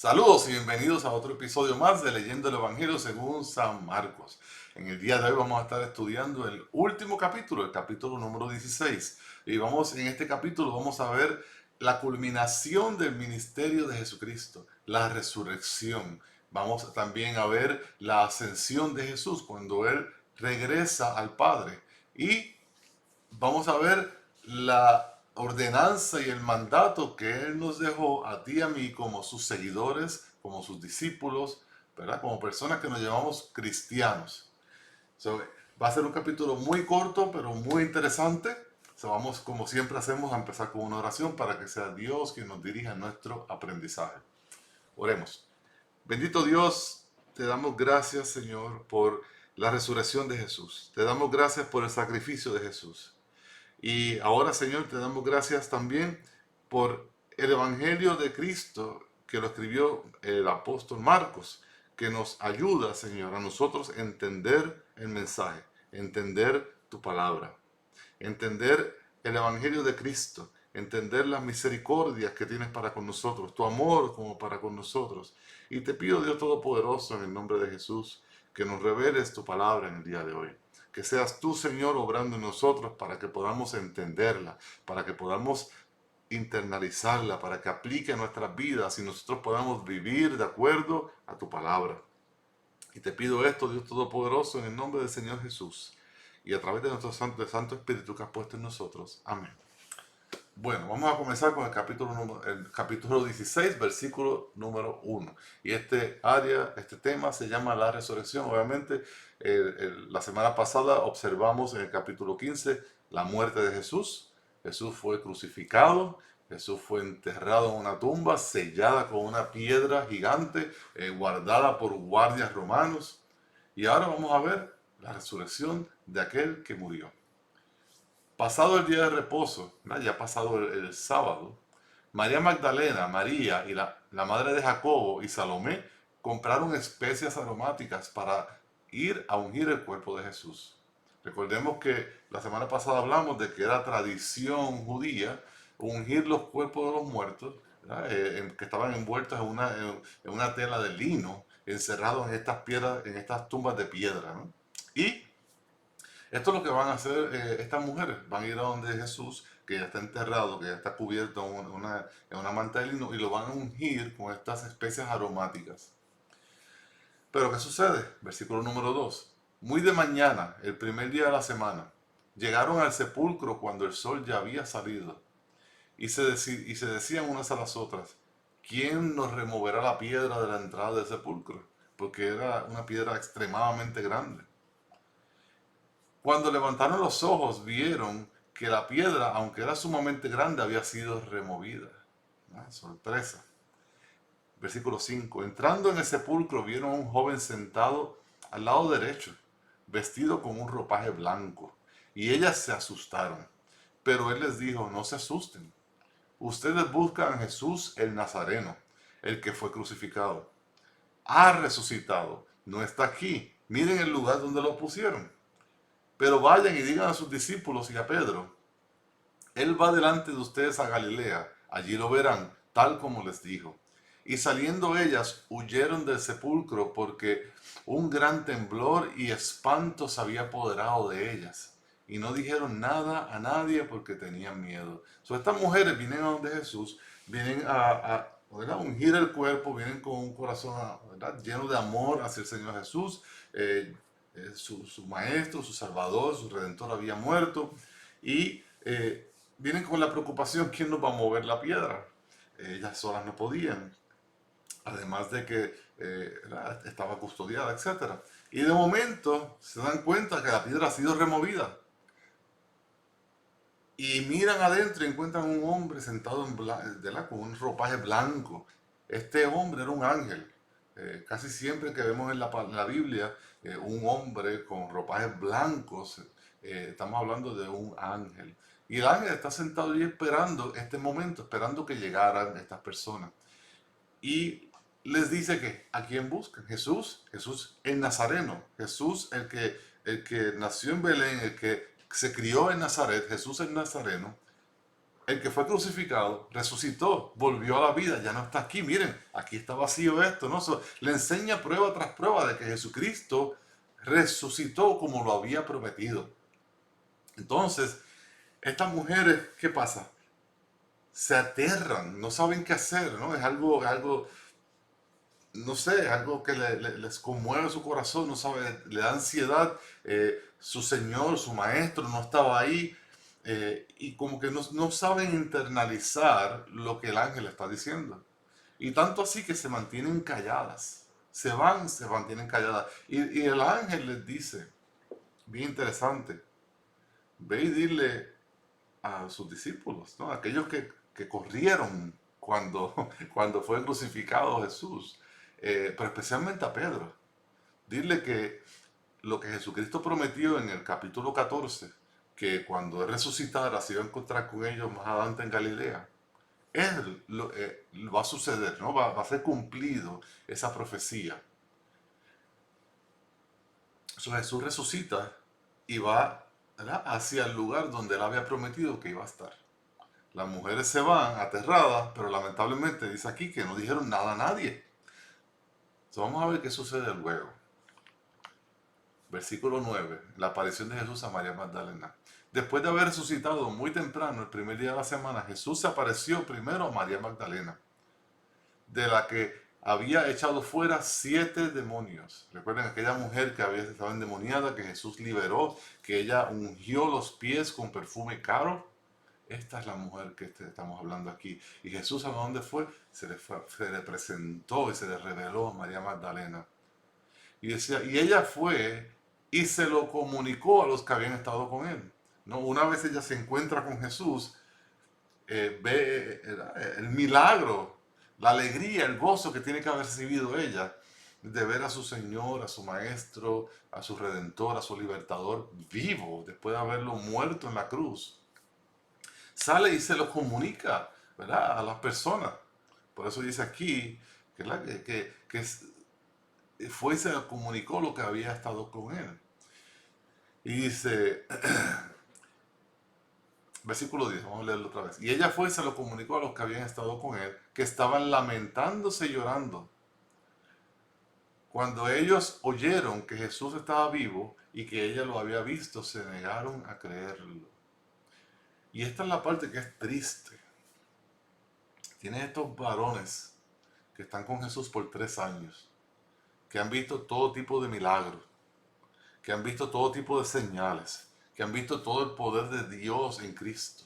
Saludos y bienvenidos a otro episodio más de Leyendo el Evangelio según San Marcos. En el día de hoy vamos a estar estudiando el último capítulo, el capítulo número 16. Y en este capítulo vamos a ver la culminación del ministerio de Jesucristo, la resurrección. Vamos también a ver la ascensión de Jesús cuando Él regresa al Padre. Y vamos a ver la ordenanza y el mandato que Él nos dejó a ti y a mí como sus seguidores, como sus discípulos, ¿verdad? Como personas que nos llamamos cristianos. So, va a ser un capítulo muy corto, pero muy interesante. Vamos, como siempre hacemos, a empezar con una oración para que sea Dios quien nos dirija en nuestro aprendizaje. Oremos. Bendito Dios, te damos gracias, Señor, por la resurrección de Jesús. Te damos gracias por el sacrificio de Jesús. Y ahora, Señor, te damos gracias también por el Evangelio de Cristo que lo escribió el apóstol Marcos, que nos ayuda, Señor, a nosotros entender el mensaje, entender tu palabra, entender el Evangelio de Cristo, entender las misericordias que tienes para con nosotros, tu amor como para con nosotros. Y te pido, Dios Todopoderoso, en el nombre de Jesús, que nos reveles tu palabra en el día de hoy. Que seas tú, Señor, obrando en nosotros para que podamos entenderla, para que podamos internalizarla, para que aplique a nuestras vidas y nosotros podamos vivir de acuerdo a tu palabra. Y te pido esto, Dios Todopoderoso, en el nombre del Señor Jesús y a través de nuestro Santo Espíritu que has puesto en nosotros. Amén. Bueno, vamos a comenzar con el capítulo 16, versículo número 1. Y este tema se llama la resurrección. Obviamente, la semana pasada observamos en el capítulo 15 la muerte de Jesús. Jesús fue crucificado, Jesús fue enterrado en una tumba sellada con una piedra gigante, guardada por guardias romanos. Y ahora vamos a ver la resurrección de aquel que murió. Pasado el día de reposo, ¿verdad? Ya pasado el sábado, María Magdalena, María y la madre de Jacobo y Salomé compraron especias aromáticas para ir a ungir el cuerpo de Jesús. Recordemos que la semana pasada hablamos de que era tradición judía ungir los cuerpos de los muertos, ¿verdad? Que estaban envueltos en una tela de lino, encerrados en estas piedras, en estas tumbas de piedra, ¿no? Y esto es lo que van a hacer estas mujeres. Van a ir a donde Jesús, que ya está enterrado, que ya está cubierto en una manta de lino, y lo van a ungir con estas especias aromáticas. Pero ¿qué sucede? Versículo número 2. Muy de mañana, el primer día de la semana, llegaron al sepulcro cuando el sol ya había salido. Y se decían unas a las otras, ¿quién nos removerá la piedra de la entrada del sepulcro? Porque era una piedra extremadamente grande. Cuando levantaron los ojos, vieron que la piedra, aunque era sumamente grande, había sido removida. Sorpresa. Versículo 5. Entrando en el sepulcro, vieron a un joven sentado al lado derecho, vestido con un ropaje blanco. Y ellas se asustaron. Pero él les dijo, no se asusten. Ustedes buscan a Jesús el Nazareno, el que fue crucificado. Ha resucitado. No está aquí. Miren el lugar donde lo pusieron. Pero vayan y digan a sus discípulos y a Pedro, Él va delante de ustedes a Galilea, allí lo verán, tal como les dijo. Y saliendo ellas, huyeron del sepulcro porque un gran temblor y espanto se había apoderado de ellas. Y no dijeron nada a nadie porque tenían miedo. Estas mujeres vienen a donde Jesús, vienen ¿verdad? Ungir el cuerpo, vienen con un corazón, ¿verdad? Lleno de amor hacia el Señor Jesús. Su maestro, su salvador, su redentor había muerto. Y vienen con la preocupación, ¿quién nos va a mover la piedra? Ellas solas no podían, además de que estaba custodiada, etcétera. Y de momento se dan cuenta que la piedra ha sido removida. Y miran adentro y encuentran un hombre sentado con un ropaje blanco. Este hombre era un ángel. Casi siempre que vemos en la Biblia un hombre con ropajes blancos, estamos hablando de un ángel. Y el ángel está sentado allí esperando este momento, esperando que llegaran estas personas. Y les dice que a quién buscan. Jesús, Jesús el Nazareno, Jesús el que nació en Belén, el que se crió en Nazaret, Jesús el Nazareno, el que fue crucificado, resucitó, volvió a la vida, ya no está aquí. Miren, aquí está vacío esto, ¿no? Le enseña prueba tras prueba de que Jesucristo resucitó como lo había prometido. Entonces, estas mujeres, ¿qué pasa? Se aterran, no saben qué hacer, ¿no? Es algo, no sé, algo que les conmueve su corazón, no sabe, le da ansiedad. Su Señor, su Maestro no estaba ahí, y como que no saben internalizar lo que el ángel está diciendo. Y tanto así que se mantienen calladas, se mantienen calladas. Y el ángel les dice, bien interesante, ve y dile a sus discípulos, ¿no? Aquellos que corrieron cuando, cuando fue crucificado Jesús, pero especialmente a Pedro. Dile que lo que Jesucristo prometió en el capítulo 14, que cuando Él resucitara se iba a encontrar con ellos más adelante en Galilea, va a suceder, ¿no? Va a ser cumplido esa profecía. Entonces Jesús resucita y va, ¿verdad?, hacia el lugar donde Él había prometido que iba a estar. Las mujeres se van aterradas, pero lamentablemente dice aquí que no dijeron nada a nadie. Entonces vamos a ver qué sucede luego. Versículo 9, la aparición de Jesús a María Magdalena. Después de haber resucitado muy temprano, el primer día de la semana, Jesús se apareció primero a María Magdalena, de la que había echado fuera 7 demonios. Recuerden aquella mujer que estaba endemoniada, que Jesús liberó, que ella ungió los pies con perfume caro. Esta es la mujer que estamos hablando aquí. Y Jesús, ¿a dónde fue? Se le presentó y se le reveló a María Magdalena. Y decía, y ella fue y se lo comunicó a los que habían estado con él. ¿No? Una vez ella se encuentra con Jesús, ve el milagro, la alegría, el gozo que tiene que haber recibido ella de ver a su Señor, a su Maestro, a su Redentor, a su Libertador vivo después de haberlo muerto en la cruz. Sale y se lo comunica, ¿verdad?, a las personas. Por eso dice aquí que fue y se le comunicó lo que había estado con él. Y dice, versículo 10, vamos a leerlo otra vez. Y ella fue y se lo comunicó a los que habían estado con él, que estaban lamentándose y llorando. Cuando ellos oyeron que Jesús estaba vivo y que ella lo había visto, se negaron a creerlo. Y esta es la parte que es triste. Tiene estos varones que están con Jesús por 3 años, que han visto todo tipo de milagros, que han visto todo tipo de señales, que han visto todo el poder de Dios en Cristo,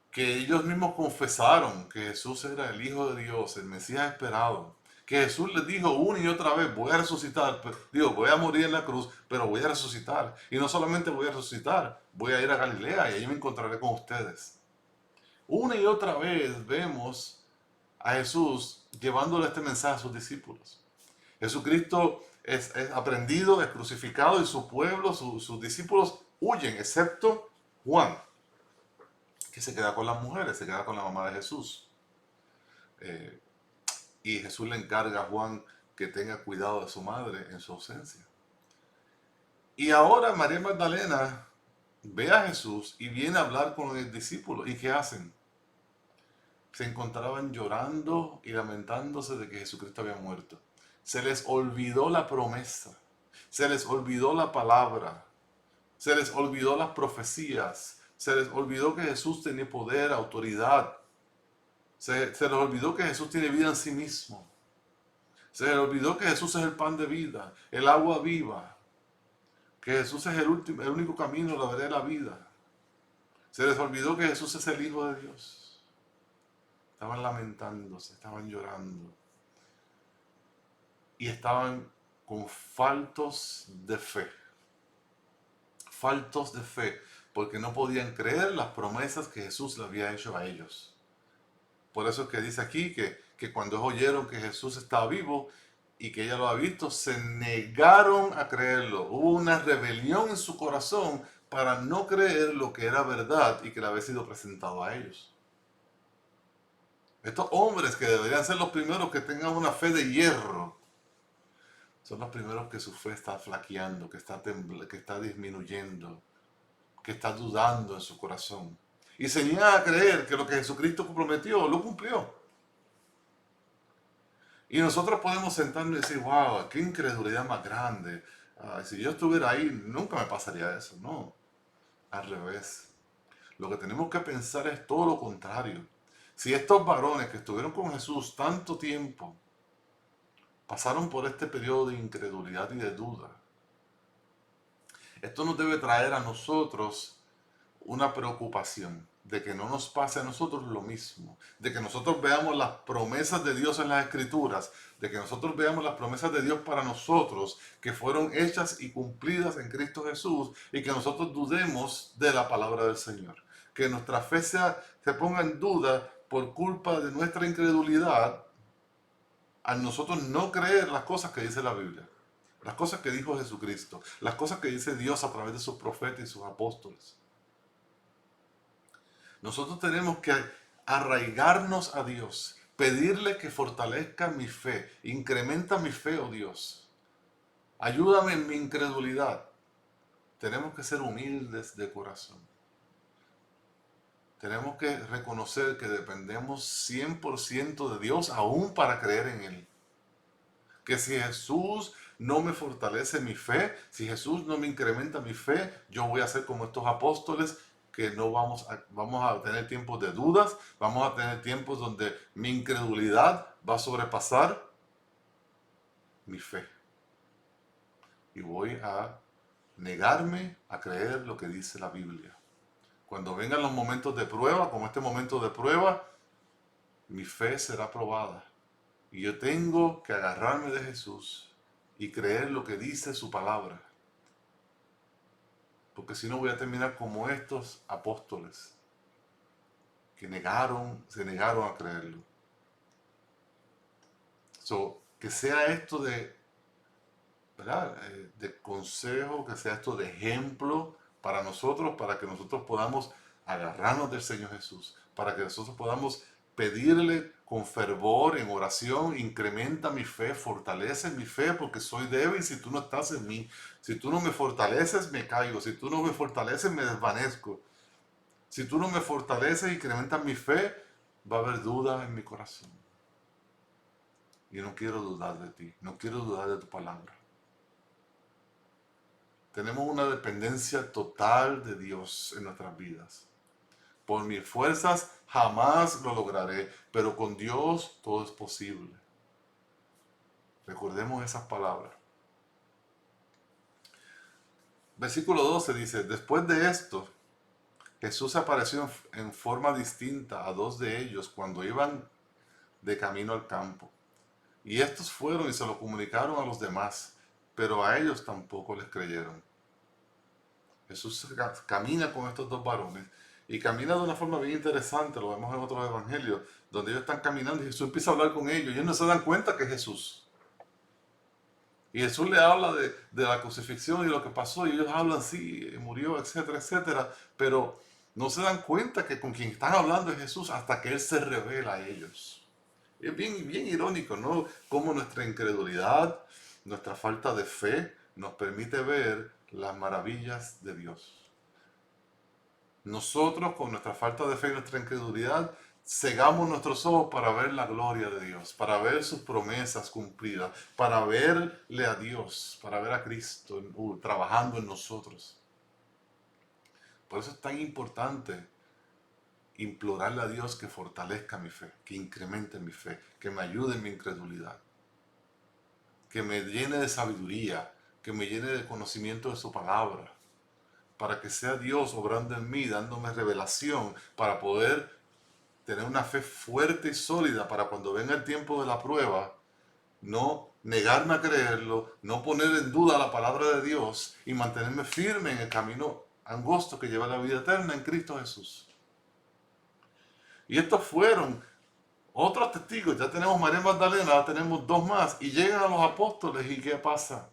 que ellos mismos confesaron que Jesús era el Hijo de Dios, el Mesías esperado, que Jesús les dijo una y otra vez, voy a resucitar, voy a morir en la cruz, pero voy a resucitar. Y no solamente voy a resucitar, voy a ir a Galilea y ahí me encontraré con ustedes. Una y otra vez vemos a Jesús llevándole este mensaje a sus discípulos. Jesucristo es aprendido, es crucificado y su pueblo, sus discípulos huyen, excepto Juan, que se queda con las mujeres, se queda con la mamá de Jesús. Y Jesús le encarga a Juan que tenga cuidado de su madre en su ausencia. Y ahora María Magdalena ve a Jesús y viene a hablar con el discípulo. ¿Y qué hacen? Se encontraban llorando y lamentándose de que Jesucristo había muerto. Se les olvidó la promesa, se les olvidó la palabra, se les olvidó las profecías, se les olvidó que Jesús tenía poder, autoridad, se les olvidó que Jesús tiene vida en sí mismo, se les olvidó que Jesús es el pan de vida, el agua viva, que Jesús es el único camino, la verdad y la vida. Se les olvidó que Jesús es el Hijo de Dios. Estaban lamentándose, estaban llorando y estaban con faltos de fe. Faltos de fe, porque no podían creer las promesas que Jesús le había hecho a ellos. Por eso es que dice aquí que cuando oyeron que Jesús estaba vivo y que ella lo había visto, se negaron a creerlo. Hubo una rebelión en su corazón para no creer lo que era verdad y que le había sido presentado a ellos. Estos hombres que deberían ser los primeros que tengan una fe de hierro, son los primeros que su fe está flaqueando, que está disminuyendo, que está dudando en su corazón. Y se niegan a creer que lo que Jesucristo prometió lo cumplió. Y nosotros podemos sentarnos y decir, wow, qué incredulidad más grande. Si yo estuviera ahí, nunca me pasaría eso. No, al revés. Lo que tenemos que pensar es todo lo contrario. Si estos varones que estuvieron con Jesús tanto tiempo pasaron por este periodo de incredulidad y de duda, esto nos debe traer a nosotros una preocupación de que no nos pase a nosotros lo mismo, de que nosotros veamos las promesas de Dios en las Escrituras, de que nosotros veamos las promesas de Dios para nosotros, que fueron hechas y cumplidas en Cristo Jesús, y que nosotros dudemos de la palabra del Señor. Que nuestra fe se ponga en duda por culpa de nuestra incredulidad al nosotros no creer las cosas que dice la Biblia, las cosas que dijo Jesucristo, las cosas que dice Dios a través de sus profetas y sus apóstoles. Nosotros tenemos que arraigarnos a Dios, pedirle que fortalezca mi fe, incrementa mi fe, oh Dios. Ayúdame en mi incredulidad. Tenemos que ser humildes de corazón. Tenemos que reconocer que dependemos 100% de Dios aún para creer en Él. Que si Jesús no me fortalece mi fe, si Jesús no me incrementa mi fe, yo voy a ser como estos apóstoles que no vamos a tener tiempos de dudas, vamos a tener tiempos donde mi incredulidad va a sobrepasar mi fe. Y voy a negarme a creer lo que dice la Biblia. Cuando vengan los momentos de prueba, como este momento de prueba, mi fe será probada. Y yo tengo que agarrarme de Jesús y creer lo que dice su palabra. Porque si no voy a terminar como estos apóstoles que se negaron a creerlo. Que sea esto ¿verdad? De consejo, que sea esto de ejemplo para nosotros, para que nosotros podamos agarrarnos del Señor Jesús, para que nosotros podamos pedirle con fervor en oración, incrementa mi fe, fortalece mi fe, porque soy débil si tú no estás en mí. Si tú no me fortaleces, me caigo. Si tú no me fortaleces, me desvanezco. Si tú no me fortaleces y incrementas mi fe, va a haber duda en mi corazón. Yo no quiero dudar de ti, no quiero dudar de tu palabra. Tenemos una dependencia total de Dios en nuestras vidas. Por mis fuerzas jamás lo lograré, pero con Dios todo es posible. Recordemos esas palabras. Versículo 12 dice, después de esto, Jesús apareció en forma distinta a dos de ellos cuando iban de camino al campo. Y estos fueron y se lo comunicaron a los demás, pero a ellos tampoco les creyeron. Jesús camina con estos dos varones y camina de una forma bien interesante, lo vemos en otros evangelios, donde ellos están caminando y Jesús empieza a hablar con ellos y ellos no se dan cuenta que es Jesús. Y Jesús le habla de la crucifixión y lo que pasó y ellos hablan, sí, murió, etcétera, etcétera, pero no se dan cuenta que con quien están hablando es Jesús hasta que Él se revela a ellos. Es bien, bien irónico, ¿no? Cómo nuestra incredulidad, nuestra falta de fe nos permite ver las maravillas de Dios. Nosotros con nuestra falta de fe y nuestra incredulidad cegamos nuestros ojos para ver la gloria de Dios, para ver sus promesas cumplidas, para verle a Dios, para ver a Cristo trabajando en nosotros. Por eso es tan importante implorarle a Dios que fortalezca mi fe, que incremente mi fe, que me ayude en mi incredulidad, que me llene de sabiduría, que me llene de conocimiento de su palabra, para que sea Dios obrando en mí, dándome revelación, para poder tener una fe fuerte y sólida, para cuando venga el tiempo de la prueba, no negarme a creerlo, no poner en duda la palabra de Dios y mantenerme firme en el camino angosto que lleva a la vida eterna en Cristo Jesús. Y estos fueron otros testigos. Ya tenemos María Magdalena, ahora tenemos dos más. Y llegan a los apóstoles y ¿qué pasa?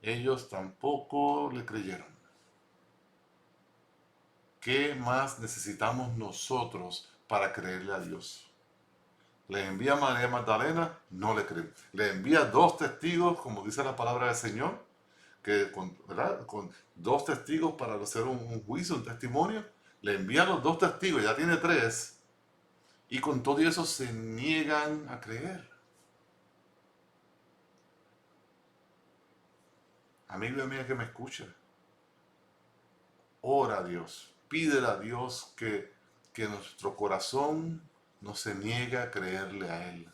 Ellos tampoco le creyeron. ¿Qué más necesitamos nosotros para creerle a Dios? Le envía a María Magdalena, no le creen. Le envía dos testigos, como dice la palabra del Señor, que con dos testigos para hacer un juicio, un testimonio. le envía a los dos testigos, ya tiene tres, y con todo eso se niegan a creer. Amigo y amiga que me escucha, ora a Dios, pídele a Dios que nuestro corazón no se niegue a creerle a Él.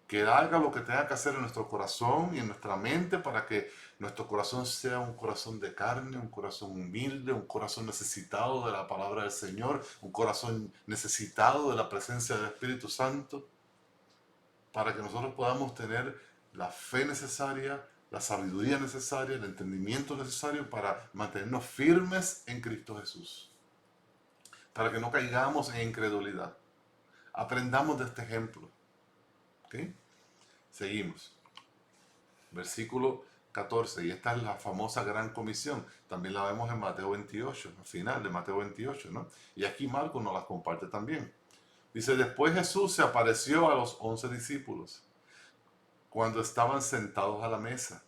Que haga lo que tenga que hacer en nuestro corazón y en nuestra mente para que nuestro corazón sea un corazón de carne, un corazón humilde, un corazón necesitado de la palabra del Señor, un corazón necesitado de la presencia del Espíritu Santo, para que nosotros podamos tener la fe necesaria, la sabiduría necesaria, el entendimiento necesario para mantenernos firmes en Cristo Jesús, para que no caigamos en incredulidad. Aprendamos de este ejemplo. ¿Ok? Seguimos. Versículo 14, y esta es la famosa gran comisión, también la vemos en Mateo 28, al final de Mateo 28, ¿no? Y aquí Marcos nos la comparte también. Dice, después Jesús se apareció a los 11 discípulos cuando estaban sentados a la mesa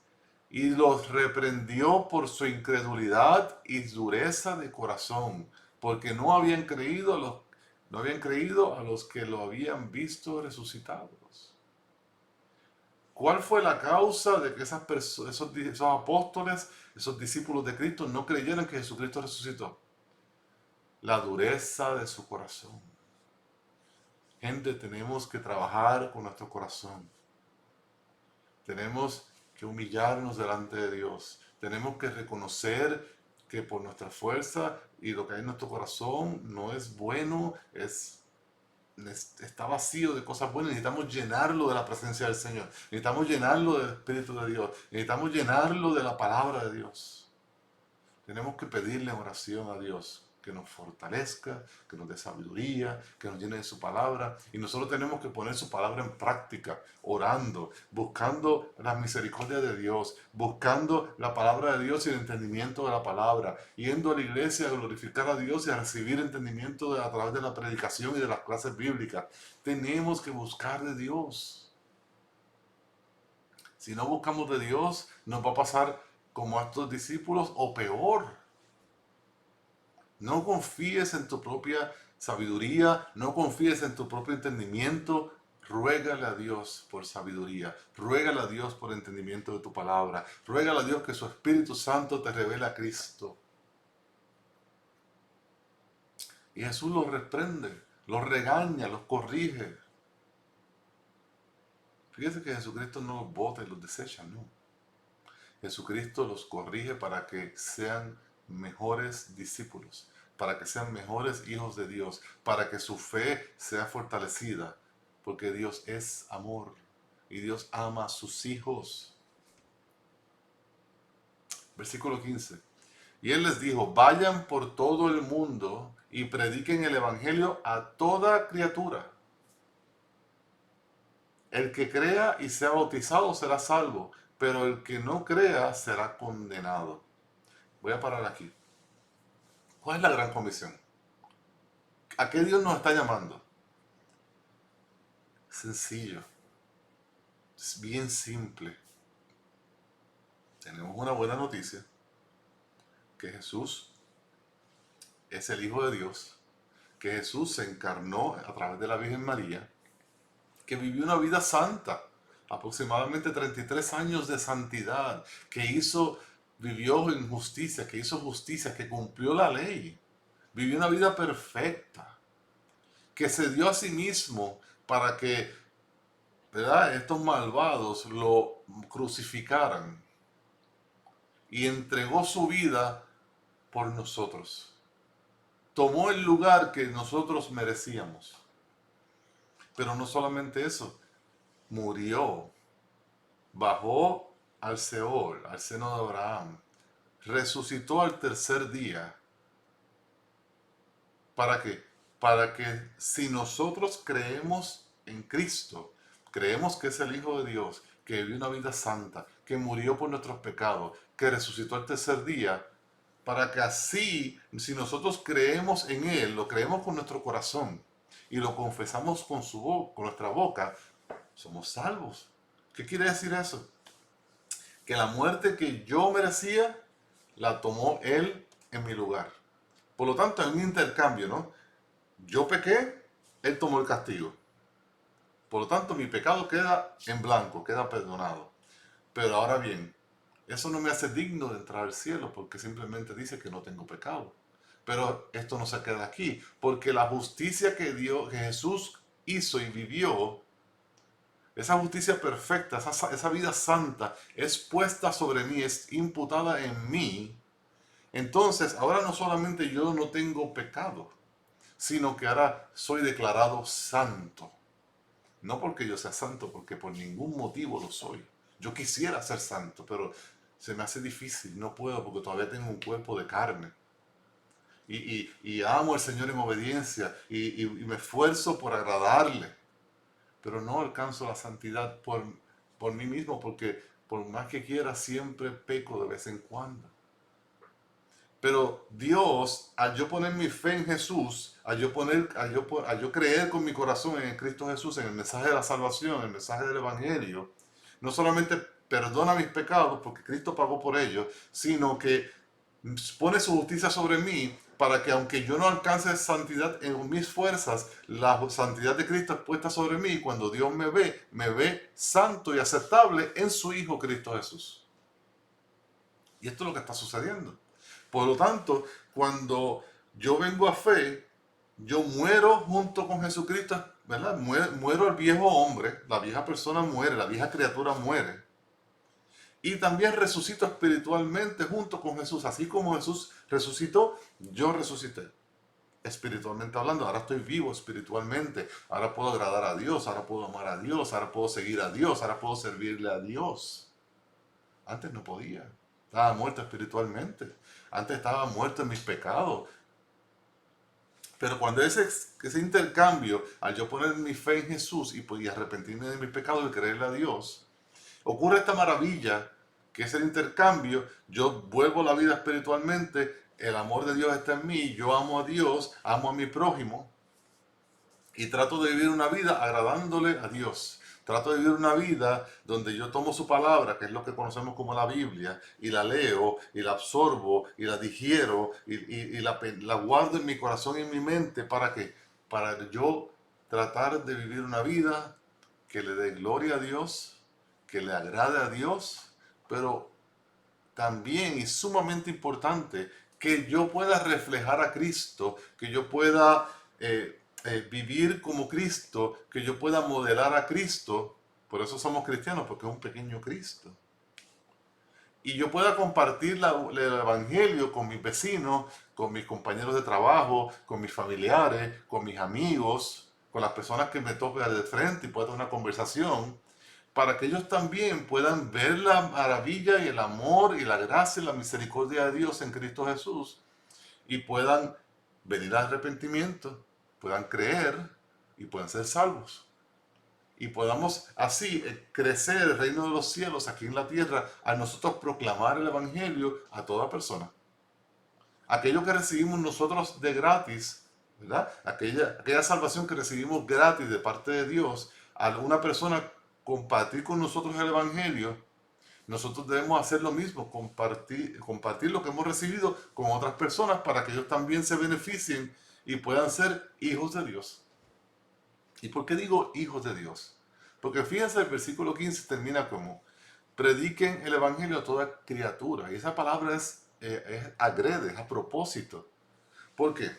y los reprendió por su incredulidad y dureza de corazón, porque no habían creído a los que lo habían visto resucitados. ¿Cuál fue la causa de que esos apóstoles, esos discípulos de Cristo, no creyeron que Jesucristo resucitó? La dureza de su corazón. Gente, tenemos que trabajar con nuestro corazón. Tenemos que humillarnos delante de Dios. Tenemos que reconocer que por nuestra fuerza y lo que hay en nuestro corazón no es bueno, está vacío de cosas buenas. Necesitamos llenarlo de la presencia del Señor. Necesitamos llenarlo del Espíritu de Dios. Necesitamos llenarlo de la palabra de Dios. Tenemos que pedirle en oración a Dios que nos fortalezca, que nos dé sabiduría, que nos llene de su palabra. Y nosotros tenemos que poner su palabra en práctica, orando, buscando la misericordia de Dios, buscando la palabra de Dios y el entendimiento de la palabra, yendo a la iglesia a glorificar a Dios y a recibir entendimiento a través de la predicación y de las clases bíblicas. Tenemos que buscar de Dios. Si no buscamos de Dios, nos va a pasar como a estos discípulos o peor. No confíes en tu propia sabiduría, no confíes en tu propio entendimiento. Ruégale a Dios por sabiduría, ruégale a Dios por entendimiento de tu palabra, ruégale a Dios que su Espíritu Santo te revele a Cristo. Y Jesús los reprende, los regaña, los corrige. Fíjese que Jesucristo no los bota y los desecha, no. Jesucristo los corrige para que sean mejores discípulos, para que sean mejores hijos de Dios, para que su fe sea fortalecida, porque Dios es amor y Dios ama a sus hijos. Versículo 15. Y Él les dijo, vayan por todo el mundo y prediquen el Evangelio a toda criatura. El que crea y sea bautizado será salvo, pero el que no crea será condenado. Voy a parar aquí. ¿Cuál es la gran comisión? ¿A qué Dios nos está llamando? Sencillo. Es bien simple. Tenemos una buena noticia, que Jesús es el Hijo de Dios, que Jesús se encarnó a través de la Virgen María, que vivió una vida santa, aproximadamente 33 años de santidad, vivió en justicia, que hizo justicia, que cumplió la ley, vivió una vida perfecta, que se dio a sí mismo para que, ¿verdad?, estos malvados lo crucificaran y entregó su vida por nosotros. Tomó el lugar que nosotros merecíamos. Pero no solamente eso, murió, bajó al Seol, al seno de Abraham, resucitó al tercer día. ¿Para qué? Para que si nosotros creemos en Cristo, creemos que es el Hijo de Dios, que vivió una vida santa, que murió por nuestros pecados, que resucitó al tercer día, para que así, si nosotros creemos en Él, lo creemos con nuestro corazón y lo confesamos con nuestra boca, somos salvos. ¿Qué quiere decir eso? Que la muerte que yo merecía, la tomó Él en mi lugar. Por lo tanto, hay un intercambio, ¿no? Yo pequé, Él tomó el castigo. Por lo tanto, mi pecado queda en blanco, queda perdonado. Pero ahora bien, eso no me hace digno de entrar al cielo porque simplemente dice que no tengo pecado. Pero esto no se queda aquí, porque la justicia que que Jesús hizo y vivió, esa justicia perfecta, esa vida santa, es puesta sobre mí, es imputada en mí. Entonces, ahora no solamente yo no tengo pecado, sino que ahora soy declarado santo. No porque yo sea santo, porque por ningún motivo lo soy. Yo quisiera ser santo, pero se me hace difícil, no puedo porque todavía tengo un cuerpo de carne. Y amo al Señor en obediencia y me esfuerzo por agradarle, pero no alcanzo la santidad por mí mismo porque por más que quiera siempre peco de vez en cuando. Pero Dios, al yo poner mi fe en Jesús, al yo creer con mi corazón en Cristo Jesús, en el mensaje de la salvación, en el mensaje del Evangelio, no solamente perdona mis pecados porque Cristo pagó por ellos, sino que pone su justicia sobre mí para que aunque yo no alcance santidad en mis fuerzas, la santidad de Cristo es puesta sobre mí y cuando Dios me ve santo y aceptable en su Hijo Cristo Jesús. Y esto es lo que está sucediendo. Por lo tanto, cuando yo vengo a fe, yo muero junto con Jesucristo, ¿verdad? Muero al viejo hombre, la vieja persona muere, la vieja criatura muere. Y también resucito espiritualmente junto con Jesús. Así como Jesús resucitó, yo resucité. Espiritualmente hablando, ahora estoy vivo espiritualmente. Ahora puedo agradar a Dios, ahora puedo amar a Dios, ahora puedo seguir a Dios, ahora puedo servirle a Dios. Antes no podía. Estaba muerto espiritualmente. Antes estaba muerto en mis pecados. Pero cuando ese intercambio, al yo poner mi fe en Jesús y arrepentirme de mis pecados y creerle a Dios, ocurre esta maravilla que es el intercambio. Yo vuelvo a la vida espiritualmente, el amor de Dios está en mí, yo amo a Dios, amo a mi prójimo y trato de vivir una vida agradándole a Dios. Trato de vivir una vida donde yo tomo su palabra, que es lo que conocemos como la Biblia, y la leo, y la absorbo, y la digiero, y la guardo en mi corazón y en mi mente. ¿Para qué? Para yo tratar de vivir una vida que le dé gloria a Dios, que le agrade a Dios, pero también y sumamente importante, que yo pueda reflejar a Cristo, que yo pueda vivir como Cristo, que yo pueda modelar a Cristo. Por eso somos cristianos, porque es un pequeño Cristo. Y yo pueda compartir el Evangelio con mis vecinos, con mis compañeros de trabajo, con mis familiares, con mis amigos, con las personas que me tocan de frente y pueda tener una conversación, para que ellos también puedan ver la maravilla y el amor y la gracia y la misericordia de Dios en Cristo Jesús y puedan venir al arrepentimiento, puedan creer y puedan ser salvos. Y podamos así crecer el reino de los cielos aquí en la tierra a nosotros proclamar el Evangelio a toda persona. Aquello que recibimos nosotros de gratis, ¿verdad? Aquella salvación que recibimos gratis de parte de Dios, a una persona compartir con nosotros el Evangelio, nosotros debemos hacer lo mismo, compartir lo que hemos recibido con otras personas para que ellos también se beneficien y puedan ser hijos de Dios. ¿Y por qué digo hijos de Dios? Porque fíjense, el versículo 15 termina como, prediquen el Evangelio a toda criatura. Y esa palabra es agrede, es a propósito. ¿Por qué?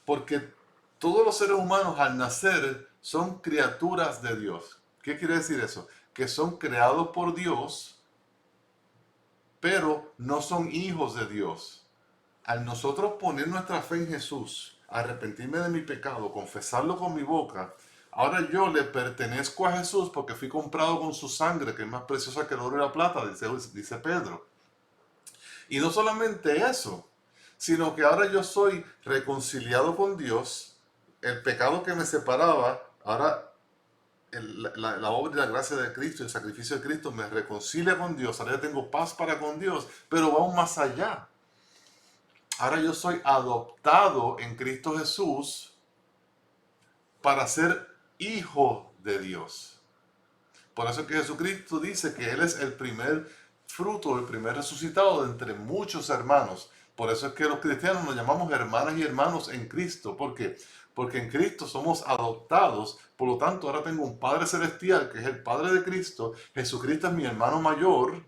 Porque todos los seres humanos al nacer son criaturas de Dios. ¿Qué quiere decir eso? Que son creados por Dios, pero no son hijos de Dios. Al nosotros poner nuestra fe en Jesús, arrepentirme de mi pecado, confesarlo con mi boca, ahora yo le pertenezco a Jesús porque fui comprado con su sangre, que es más preciosa que el oro y la plata, dice Pedro. Y no solamente eso, sino que ahora yo soy reconciliado con Dios, el pecado que me separaba, ahora la obra y la gracia de Cristo, el sacrificio de Cristo me reconcilia con Dios, ahora yo tengo paz para con Dios, pero va aún más allá. Ahora yo soy adoptado en Cristo Jesús para ser hijo de Dios. Por eso que Jesucristo dice que Él es el primer fruto, el primer resucitado de entre muchos hermanos. Por eso es que los cristianos nos llamamos hermanas y hermanos en Cristo. ¿Por qué? Porque en Cristo somos adoptados. Por lo tanto, ahora tengo un Padre Celestial que es el Padre de Cristo. Jesucristo es mi hermano mayor.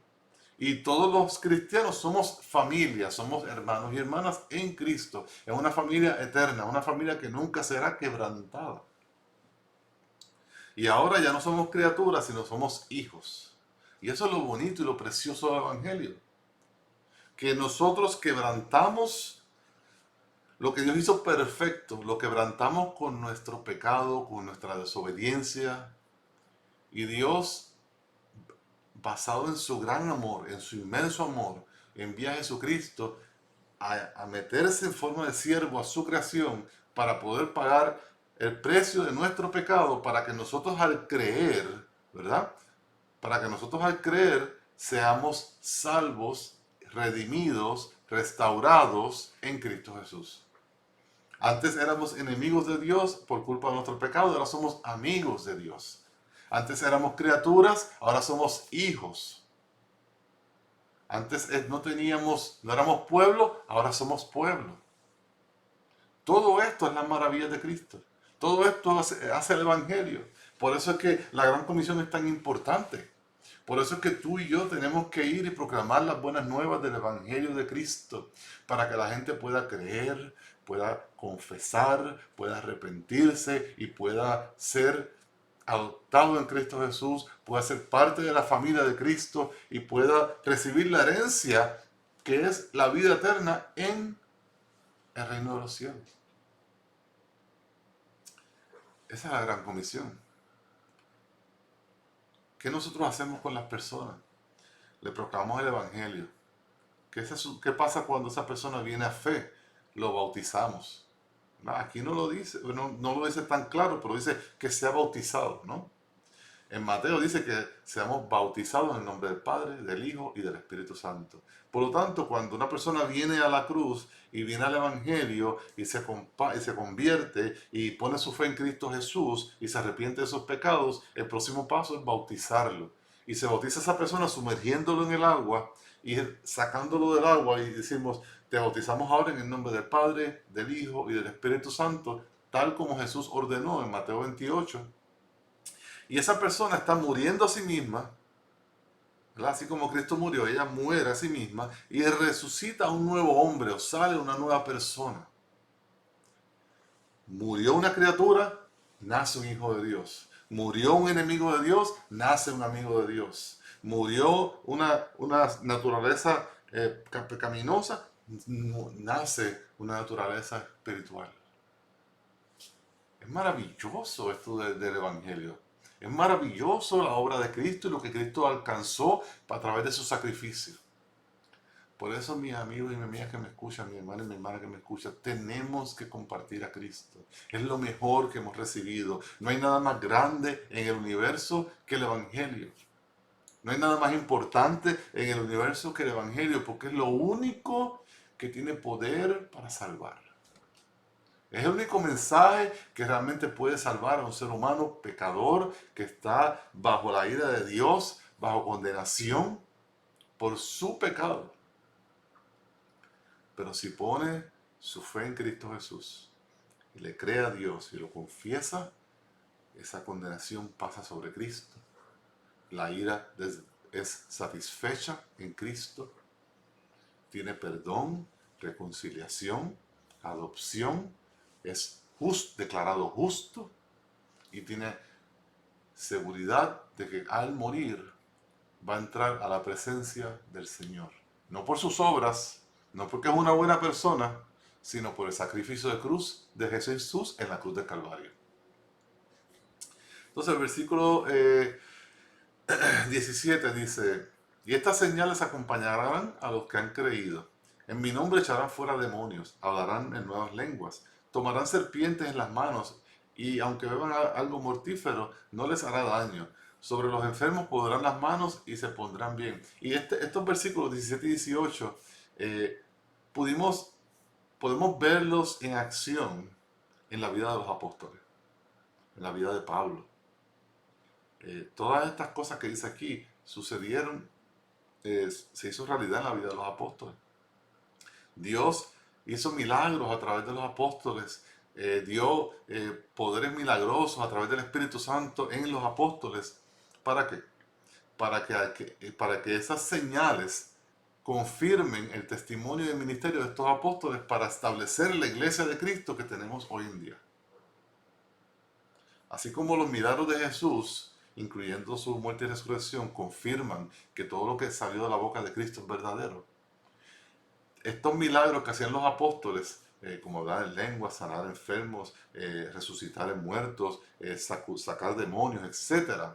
Y todos los cristianos somos familia, somos hermanos y hermanas en Cristo. Es una familia eterna, una familia que nunca será quebrantada. Y ahora ya no somos criaturas, sino somos hijos. Y eso es lo bonito y lo precioso del Evangelio. Que nosotros quebrantamos lo que Dios hizo perfecto, lo quebrantamos con nuestro pecado, con nuestra desobediencia. Y Dios, basado en su gran amor, en su inmenso amor, envía a Jesucristo a meterse en forma de siervo a su creación para poder pagar el precio de nuestro pecado, para que nosotros al creer, ¿verdad? Para que nosotros al creer seamos salvos, redimidos, restaurados en Cristo Jesús. Antes éramos enemigos de Dios por culpa de nuestro pecado, ahora somos amigos de Dios. Antes éramos criaturas, ahora somos hijos. Antes no éramos pueblo, ahora somos pueblo. Todo esto es la maravilla de Cristo. Todo esto hace el Evangelio. Por eso es que la Gran Comisión es tan importante. Por eso es que tú y yo tenemos que ir y proclamar las buenas nuevas del Evangelio de Cristo, para que la gente pueda creer, pueda confesar, pueda arrepentirse y pueda ser adoptado en Cristo Jesús, pueda ser parte de la familia de Cristo y pueda recibir la herencia que es la vida eterna en el reino de los cielos. Esa es la gran comisión. ¿Qué nosotros hacemos con las personas? Le proclamamos el Evangelio. ¿Qué pasa cuando esa persona viene a fe? Lo bautizamos. Aquí no lo dice, no lo dice tan claro, pero dice que sea bautizado, ¿no? En Mateo dice que seamos bautizados en el nombre del Padre, del Hijo y del Espíritu Santo. Por lo tanto, cuando una persona viene a la cruz y viene al Evangelio y se convierte y pone su fe en Cristo Jesús y se arrepiente de sus pecados, el próximo paso es bautizarlo. Y se bautiza a esa persona sumergiéndolo en el agua y sacándolo del agua y decimos, te bautizamos ahora en el nombre del Padre, del Hijo y del Espíritu Santo, tal como Jesús ordenó en Mateo 28. Y esa persona está muriendo a sí misma, ¿verdad? Así como Cristo murió, ella muere a sí misma y resucita un nuevo hombre o sale una nueva persona. Murió una criatura, nace un hijo de Dios. Murió un enemigo de Dios, nace un amigo de Dios. Murió una naturaleza pecaminosa, nace una naturaleza espiritual. Es maravilloso esto del Evangelio. Es maravilloso la obra de Cristo y lo que Cristo alcanzó a través de su sacrificio. Por eso, mis amigos y mis amigas que me escuchan, mi hermano y mi hermana que me escuchan, tenemos que compartir a Cristo. Es lo mejor que hemos recibido. No hay nada más grande en el universo que el Evangelio. No hay nada más importante en el universo que el Evangelio, porque es lo único que tiene poder para salvar. Es el único mensaje que realmente puede salvar a un ser humano pecador que está bajo la ira de Dios, bajo condenación por su pecado. Pero si pone su fe en Cristo Jesús y le cree a Dios y lo confiesa, esa condenación pasa sobre Cristo. La ira es satisfecha en Cristo. Tiene perdón, reconciliación, adopción. Es declarado justo y tiene seguridad de que al morir va a entrar a la presencia del Señor. No por sus obras, no porque es una buena persona, sino por el sacrificio de cruz de Jesús en la cruz del Calvario. Entonces el versículo 17 dice, y estas señales acompañarán a los que han creído. En mi nombre echarán fuera demonios, hablarán en nuevas lenguas, tomarán serpientes en las manos y aunque beban algo mortífero, no les hará daño. Sobre los enfermos pondrán las manos y se pondrán bien. Y estos versículos 17 y 18 podemos verlos en acción en la vida de los apóstoles, en la vida de Pablo. Todas estas cosas que dice aquí sucedieron, se hizo realidad en la vida de los apóstoles. Dios hizo milagros a través de los apóstoles, dio poderes milagrosos a través del Espíritu Santo en los apóstoles. ¿Para qué? Para que esas señales confirmen el testimonio y el ministerio de estos apóstoles para establecer la iglesia de Cristo que tenemos hoy en día. Así como los milagros de Jesús, incluyendo su muerte y resurrección, confirman que todo lo que salió de la boca de Cristo es verdadero. Estos milagros que hacían los apóstoles, como hablar en lenguas, sanar enfermos, resucitar muertos, sacar demonios, etc.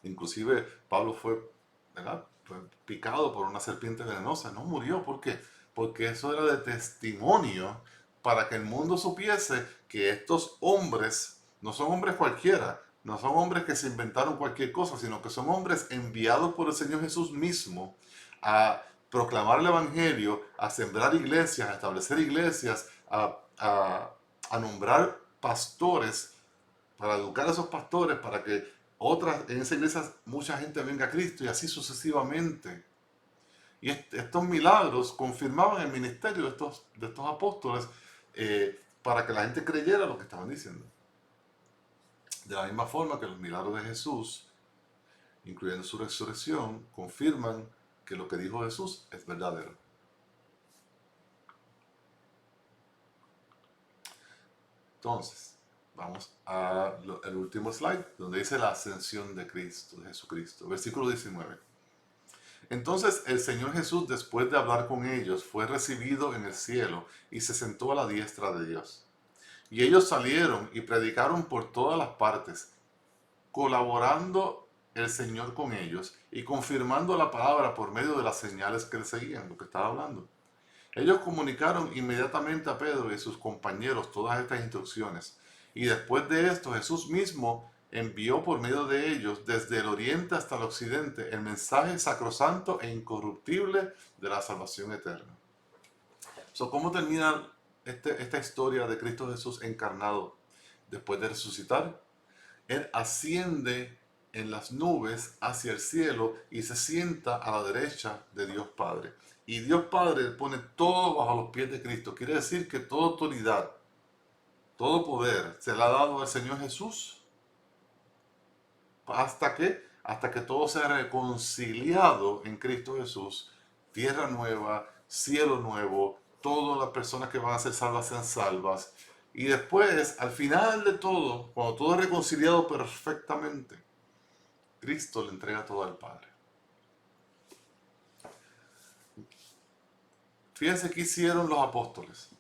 Inclusive Pablo ¿verdad? Fue picado por una serpiente venenosa, no murió. ¿Por qué? Porque eso era de testimonio para que el mundo supiese que estos hombres no son hombres cualquiera, no son hombres que se inventaron cualquier cosa, sino que son hombres enviados por el Señor Jesús mismo a proclamar el Evangelio, a sembrar iglesias, a establecer iglesias, a nombrar pastores, para educar a esos pastores, para que en esa iglesia mucha gente venga a Cristo y así sucesivamente. Y estos milagros confirmaban el ministerio de estos apóstoles para que la gente creyera lo que estaban diciendo. De la misma forma que los milagros de Jesús, incluyendo su resurrección, confirman que lo que dijo Jesús es verdadero. Entonces, vamos al último slide, donde dice la ascensión de Cristo, de Jesucristo. Versículo 19. Entonces el Señor Jesús, después de hablar con ellos, fue recibido en el cielo y se sentó a la diestra de Dios. Y ellos salieron y predicaron por todas las partes, colaborando el Señor con ellos y confirmando la palabra por medio de las señales que le seguían, lo que estaba hablando. Ellos comunicaron inmediatamente a Pedro y sus compañeros todas estas instrucciones. Y después de esto, Jesús mismo envió por medio de ellos, desde el oriente hasta el occidente, el mensaje sacrosanto e incorruptible de la salvación eterna. ¿Cómo termina esta historia de Cristo Jesús encarnado después de resucitar? Él asciende en las nubes hacia el cielo y se sienta a la derecha de Dios Padre. Y Dios Padre pone todo bajo los pies de Cristo. Quiere decir que toda autoridad, todo poder se le ha dado al Señor Jesús. Hasta que todo sea reconciliado en Cristo Jesús. Tierra nueva, cielo nuevo, todas las personas que van a ser salvas sean salvas. Y después, al final de todo, cuando todo es reconciliado perfectamente, Cristo le entrega todo al Padre. Fíjense qué hicieron los apóstoles.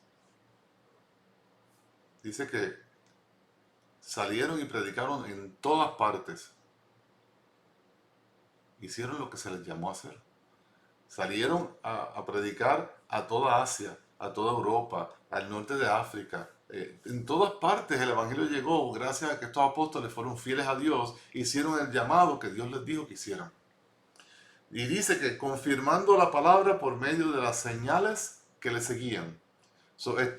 Dice que salieron y predicaron en todas partes. Hicieron lo que se les llamó a hacer. Salieron a predicar a toda Asia, a toda Europa, al norte de África. En todas partes el Evangelio llegó gracias a que estos apóstoles fueron fieles a Dios, hicieron el llamado que Dios les dijo que hicieran. Y dice que confirmando la palabra por medio de las señales que le seguían.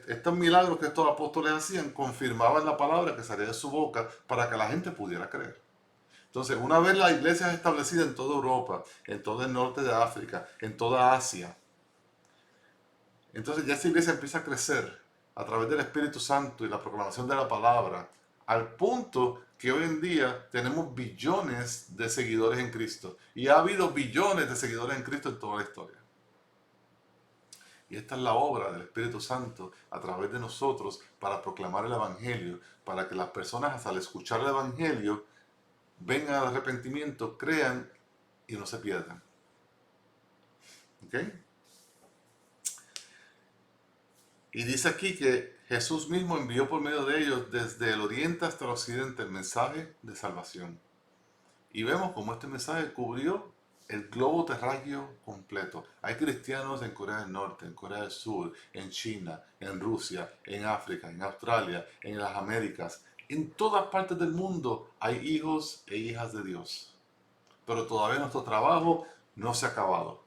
Estos milagros que estos apóstoles hacían confirmaban la palabra que salía de su boca para que la gente pudiera creer. Entonces, una vez la iglesia es establecida en toda Europa, en todo el norte de África, en toda Asia, entonces ya esa iglesia empieza a crecer a través del Espíritu Santo y la proclamación de la palabra, al punto que hoy en día tenemos billones de seguidores en Cristo. Y ha habido billones de seguidores en Cristo en toda la historia. Y esta es la obra del Espíritu Santo a través de nosotros para proclamar el Evangelio, para que las personas al escuchar el Evangelio vengan al arrepentimiento, crean y no se pierdan. ¿Ok? Y dice aquí que Jesús mismo envió por medio de ellos desde el oriente hasta el occidente el mensaje de salvación. Y vemos cómo este mensaje cubrió el globo terráqueo completo. Hay cristianos en Corea del Norte, en Corea del Sur, en China, en Rusia, en África, en Australia, en las Américas. En todas partes del mundo hay hijos e hijas de Dios. Pero todavía nuestro trabajo no se ha acabado.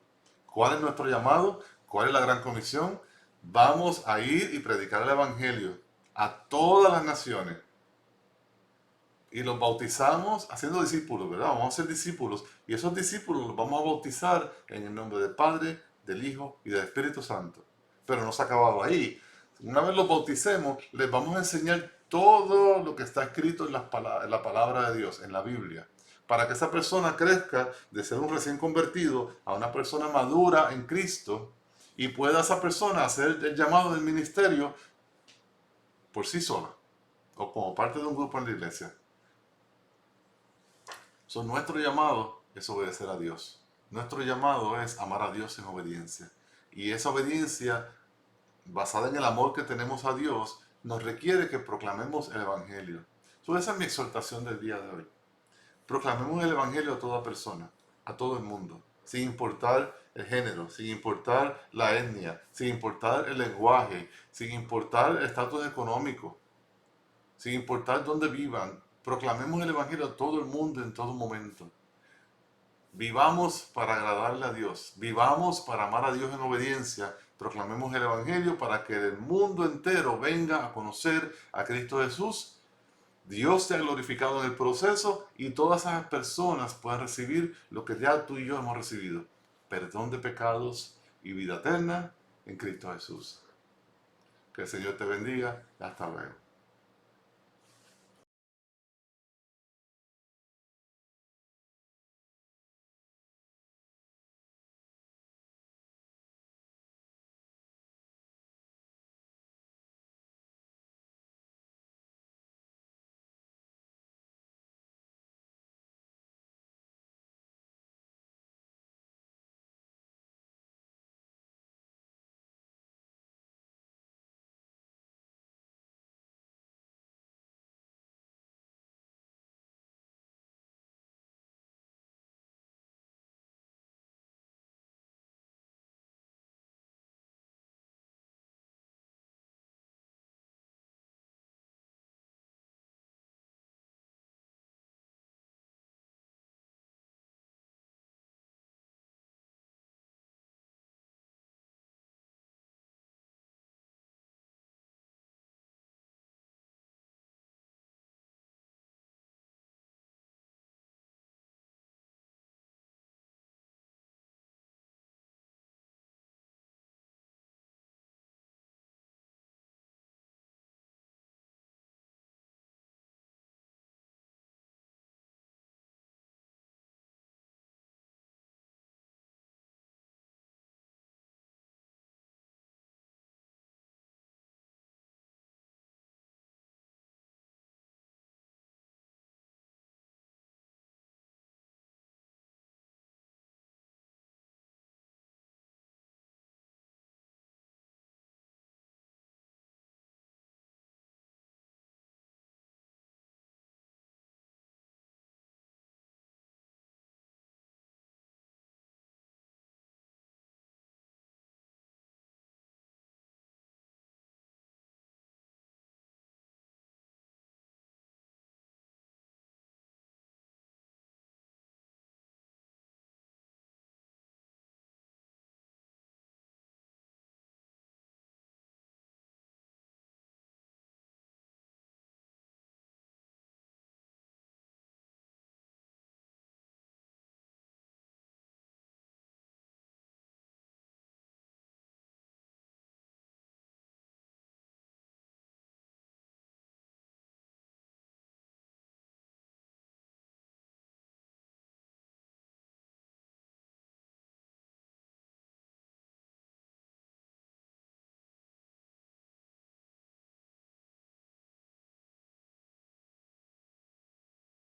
¿Cuál es nuestro llamado? ¿Cuál es la gran comisión? Vamos a ir y predicar el Evangelio a todas las naciones. Y los bautizamos haciendo discípulos, ¿verdad? Vamos a ser discípulos. Y esos discípulos los vamos a bautizar en el nombre del Padre, del Hijo y del Espíritu Santo. Pero no se ha acabado ahí. Una vez los bauticemos, les vamos a enseñar todo lo que está escrito en en la palabra de Dios, en la Biblia, para que esa persona crezca de ser un recién convertido a una persona madura en Cristo y pueda esa persona hacer el llamado del ministerio por sí sola o como parte de un grupo en la iglesia. Nuestro llamado es obedecer a Dios. Nuestro llamado es amar a Dios en obediencia. Y esa obediencia, basada en el amor que tenemos a Dios, nos requiere que proclamemos el Evangelio. Esa es mi exhortación del día de hoy. Proclamemos el Evangelio a toda persona, a todo el mundo, sin importar el género, sin importar la etnia, sin importar el lenguaje, sin importar el estatus económico, sin importar dónde vivan. Proclamemos el Evangelio a todo el mundo en todo momento. Vivamos para agradarle a Dios, vivamos para amar a Dios en obediencia, proclamemos el Evangelio para que el mundo entero venga a conocer a Cristo Jesús. Dios sea glorificado en el proceso y todas esas personas puedan recibir lo que ya tú y yo hemos recibido: perdón de pecados y vida eterna en Cristo Jesús. Que el Señor te bendiga. Hasta luego.